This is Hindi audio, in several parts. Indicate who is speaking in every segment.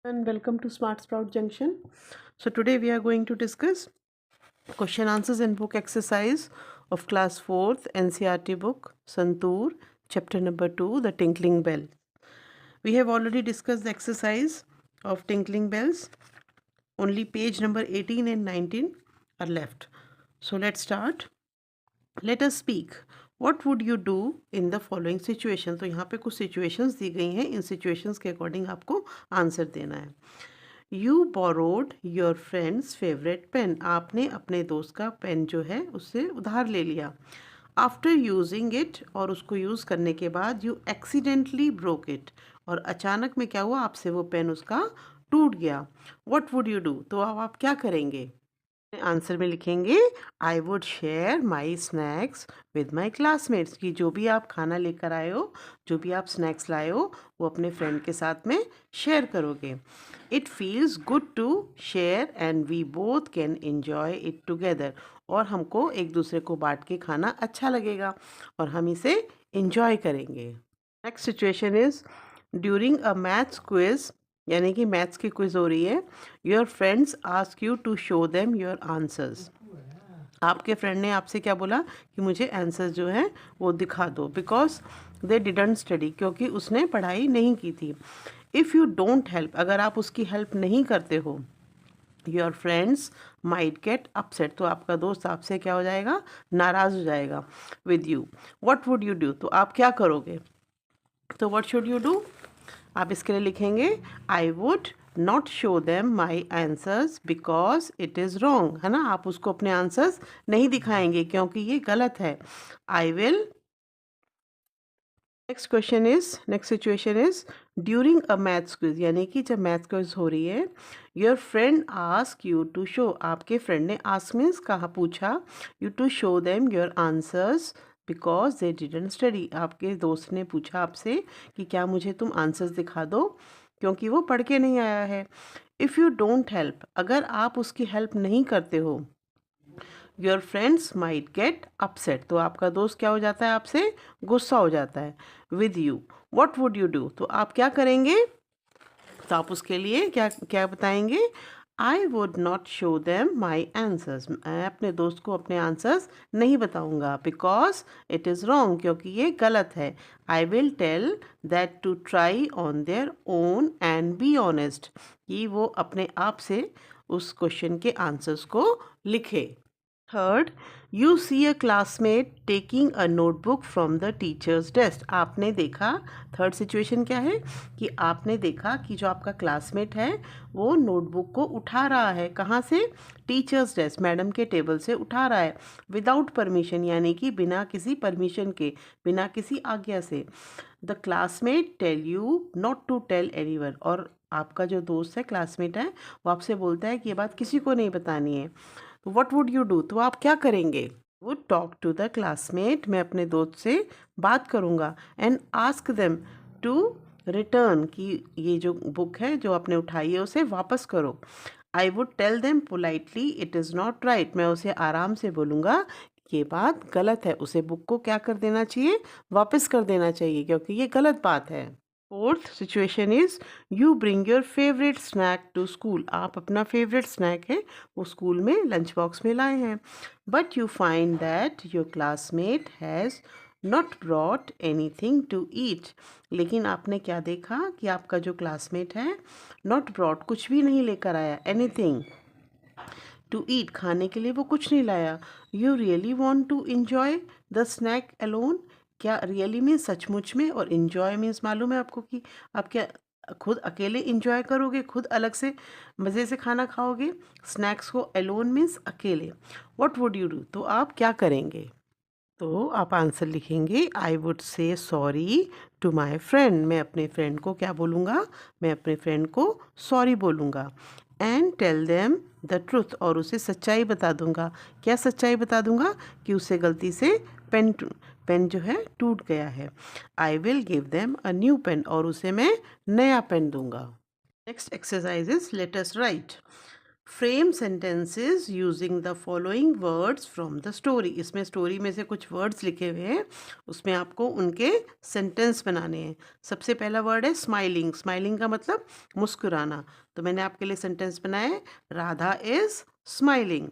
Speaker 1: And welcome to Smart Sprout Junction. So today we are going to discuss question answers and book exercise of class 4th NCERT book Santoor, chapter number 2, The Tinkling Bell. We have already discussed the exercise of tinkling bells. Only page number 18 and 19 are left. So let's start. Let us speak. What would you do in the following situation? तो यहाँ पे कुछ situations दी गई हैं. इन situations के according आपको आंसर देना है. You borrowed your friend's favorite pen. आपने अपने दोस्त का पेन जो है उससे उधार ले लिया. After using it, और उसको यूज़ करने के बाद you accidentally broke it. और अचानक में क्या हुआ, आपसे वो पेन उसका टूट गया. What would you do? तो अब आप क्या करेंगे? आंसर में लिखेंगे I would share my snacks with my classmates. कि जो भी आप खाना लेकर आए हो, जो भी आप स्नैक्स लाए हो, वो अपने फ्रेंड के साथ में शेयर करोगे. It feels good to share and we both can enjoy it together. और हमको एक दूसरे को बांट के खाना अच्छा लगेगा और हम इसे एन्जॉय करेंगे. Next situation is during a maths quiz, यानी कि मैथ्स की क्विज हो रही है. Your friends ask you to show them your answers. आपके फ्रेंड ने आपसे क्या बोला कि मुझे आंसर्स जो हैं वो दिखा दो. बिकॉज दे डिडंट स्टडी, क्योंकि उसने पढ़ाई नहीं की थी. इफ़ यू डोंट हेल्प, अगर आप उसकी हेल्प नहीं करते हो, your friends might get upset, तो आपका दोस्त आपसे क्या हो जाएगा, नाराज़ हो जाएगा with you. What would you do, तो आप क्या करोगे. तो वट शुड यू डू, आप इसके लिए लिखेंगे I would not show them my answers because it is wrong, है ना. आप उसको अपने आंसर्स नहीं दिखाएंगे क्योंकि ये गलत है. I will. Next situation is during a maths quiz, यानी कि जब मैथ्स क्विज हो रही है. Your friend ask you to show, आपके फ्रेंड ने आस्क मीन्स कहा, पूछा, you to show them your answers because they didn't study. आपके दोस्त ने पूछा आपसे कि क्या मुझे तुम आंसर्स दिखा दो क्योंकि वो पढ़ के नहीं आया है. इफ़ यू डोंट हेल्प, अगर आप उसकी हेल्प नहीं करते हो, your friends might get upset, तो आपका दोस्त क्या हो जाता है, आपसे गुस्सा हो जाता है with you. What would you do, तो आप क्या करेंगे. तो आप उसके लिए क्या क्या बताएंगे. I would not show them my answers, मैं अपने दोस्त को अपने आंसर्स नहीं बताऊंगा बिकॉज इट इज़ रॉन्ग, क्योंकि ये गलत है. I will tell that to try on their own and be honest, कि वो अपने आप से उस क्वेश्चन के आंसर्स को लिखे. Third, you see a classmate taking a notebook from the teacher's desk. आपने देखा, थर्ड सिचुएशन क्या है कि आपने देखा कि जो आपका क्लासमेट है वो नोटबुक को उठा रहा है. कहाँ से, टीचर्स डेस्क, मैडम के टेबल से उठा रहा है. विदाउट परमिशन, यानी कि बिना किसी परमिशन के, बिना किसी आज्ञा से. The classmate tell you not to tell anyone, और आपका जो दोस्त है, क्लासमेट है, वो आपसे बोलता है कि ये बात किसी को नहीं बतानी है. तो वट वुड यू डू, तो आप क्या करेंगे. Would talk to the classmate, मैं अपने दोस्त से बात करूँगा. And ask them to return, कि ये जो बुक है जो आपने उठाई है उसे वापस करो. I would tell them politely it is not right, मैं उसे आराम से बोलूँगा ये बात गलत है, उसे बुक को क्या कर देना चाहिए, वापस कर देना चाहिए, क्योंकि ये गलत बात है. Fourth situation is you bring your favourite snack to school. आप अपना फेवरेट स्नैक है वो स्कूल में लंच बॉक्स में लाए हैं. But you find that your classmate has not brought anything to eat. लेकिन आपने क्या देखा कि आपका जो क्लासमेट है, नॉट ब्रॉट, कुछ भी नहीं लेकर आया, एनीथिंग टू ईट, खाने के लिए वो कुछ नहीं लाया. You really want to enjoy the snack alone. क्या रियली मीन्स सचमुच में, और इन्जॉय मीन्स मालूम है आपको कि आप क्या खुद अकेले इंजॉय करोगे, खुद अलग से मज़े से खाना खाओगे. स्नैक्स को अलोन मीन्स अकेले. व्हाट वुड यू डू, तो आप क्या करेंगे. तो आप आंसर लिखेंगे I would say sorry to my friend. मैं अपने फ्रेंड को क्या बोलूँगा, मैं अपने फ्रेंड को सॉरी बोलूँगा. And tell them the truth, और उसे सच्चाई बता दूँगा. क्या सच्चाई बता दूँगा, कि उसे गलती से पेन जो है टूट गया है. I will give them a new pen, और उसे मैं नया पेन दूँगा. Next exercise is let us write. Frame sentences using the following words from the story. इसमें स्टोरी में से कुछ वर्ड्स लिखे हुए हैं, उसमें आपको उनके सेंटेंस बनाने हैं। सबसे पहला वर्ड है स्माइलिंग। स्माइलिंग का मतलब मुस्कुराना। तो मैंने आपके लिए सेंटेंस बनाया है, Radha is smiling.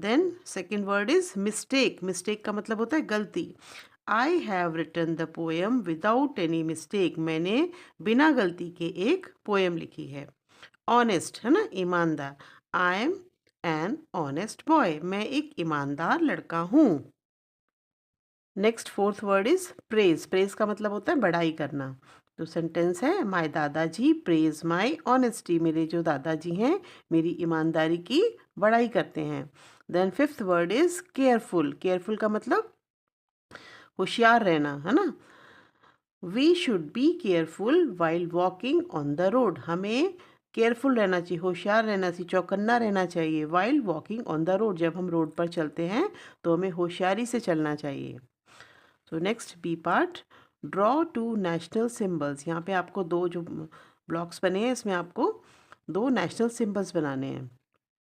Speaker 1: Then second word is mistake. Mistake का मतलब होता है गलती। I have written the poem without any mistake. मैंने बिना गलती के एक पोएम लिखी है। ऑनेस्ट है ना, ईमानदार। I am an honest boy. मैं एक ईमानदार लड़का हूँ। Next fourth word is praise. Praise का मतलब होता है बड़ाई करना। तो सेंटेंस है, माय दादाजी प्रेज माय ऑनेस्टी। मेरे जो दादाजी हैं मेरी ईमानदारी की बड़ाई करते हैं। Then fifth word is careful. Careful का मतलब होशियार रहना है ना। We should be careful while walking on the road. हमें केयरफुल रहना चाहिए, होशियार रहना चाहिए, चौकन्ना रहना चाहिए। While walking on the road, जब हम रोड पर चलते हैं तो हमें होशियारी से चलना चाहिए। तो next B part, draw two national symbols. यहाँ पे आपको दो जो ब्लॉक्स बने हैं, इसमें आपको दो नेशनल सिंबल्स बनाने हैं,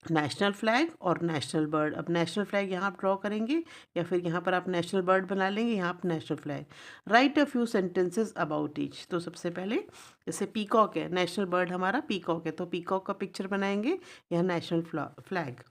Speaker 1: नेशनल फ्लैग और नेशनल बर्ड। अब नेशनल फ्लैग यहाँ आप ड्रॉ करेंगे या फिर यहाँ पर आप नेशनल बर्ड बना लेंगे, यहाँ आप national flag. Right a few sentences about each. तो सबसे पहले जैसे पीकॉक है, नेशनल बर्ड हमारा पीकॉक है, तो पीकॉक का पिक्चर बनाएंगे, यहाँ नेशनल फ्लैग।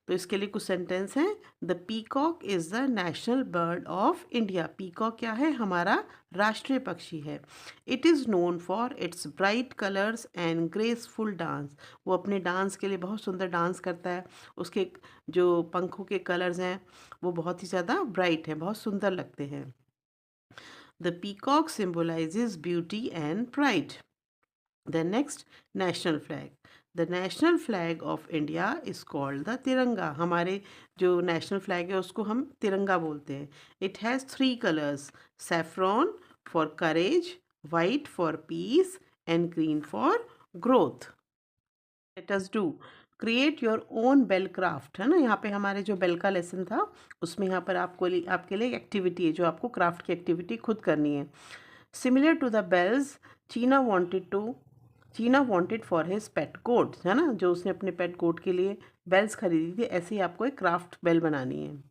Speaker 1: तो इसके लिए कुछ सेंटेंस हैं। The peacock is the national bird of India. Peacock क्या है, हमारा राष्ट्रीय पक्षी है। It is known for its bright colours and graceful dance. वो अपने डांस के लिए बहुत सुंदर डांस करता है। उसके जो पंखों के कलर्स हैं वो बहुत ही ज़्यादा ब्राइट हैं, बहुत सुंदर लगते हैं। The peacock symbolises beauty and pride. Then next, national flag. The national flag of India is called the तिरंगा। हमारे जो नेशनल फ्लैग है उसको हम तिरंगा बोलते हैं। It has three colors, saffron for courage, white for peace and green for growth. Let us do create your own bell craft, है ना। यहाँ पे हमारे जो बेल का लेसन था उसमें यहाँ पर आपके लिए एक्टिविटी है जो आपको क्राफ्ट की एक्टिविटी खुद करनी है। Similar to the bells, चीना वॉन्टेड फॉर हिज पेट गोट, है ना, जो उसने अपने पेट गोट के लिए बेल्स खरीदी थी, ऐसे ही आपको एक क्राफ्ट बेल बनानी है।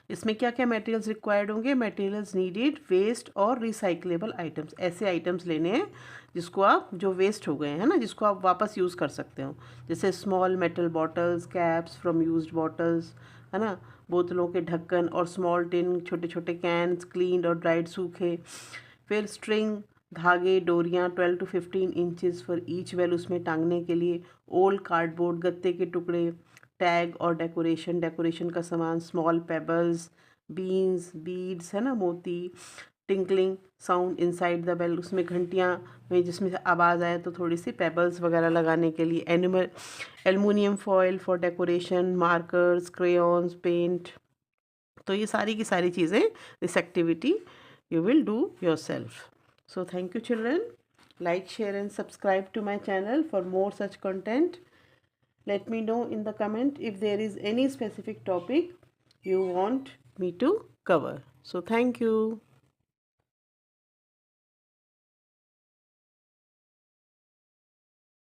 Speaker 1: इसमें क्या क्या मटेरियल्स रिक्वायर्ड होंगे, मटेरियल्स नीडेड, वेस्ट और रिसाइकलेबल आइटम्स। ऐसे आइटम्स लेने हैं जिसको आप, जो वेस्ट हो गए हैं ना, जिसको आप वापस यूज़ कर सकते हो। जैसे small metal bottles, caps from used bottles, है ना, बोतलों के ढक्कन और स्मॉल टिन, छोटे छोटे कैंस, क्लीन्ड और ड्राइड सूखे। फिर स्ट्रिंग, धागे, डोरियाँ 12 to 15 inches for each well, उसमें टांगने के लिए। ओल्ड कार्डबोर्ड, गत्ते के टुकड़े। टैग और डेकोरेशन, डेकोरेशन का सामान, स्मॉल पेबल्स, बीन्स, बीड्स, है ना, मोती। Tinkling sound inside the bell, उसमें घंटियाँ में जिसमें से आवाज़ आए तो थोड़ी सी पेबल्स वगैरह लगाने के लिए। Aluminium foil for decoration, markers, crayons, paint. तो ये सारी की सारी चीज़ें, this activity you will do yourself. So thank you children. Like, share and subscribe to my channel for more such content. Let me know in the comment if there is any specific topic you want me to cover. So thank you.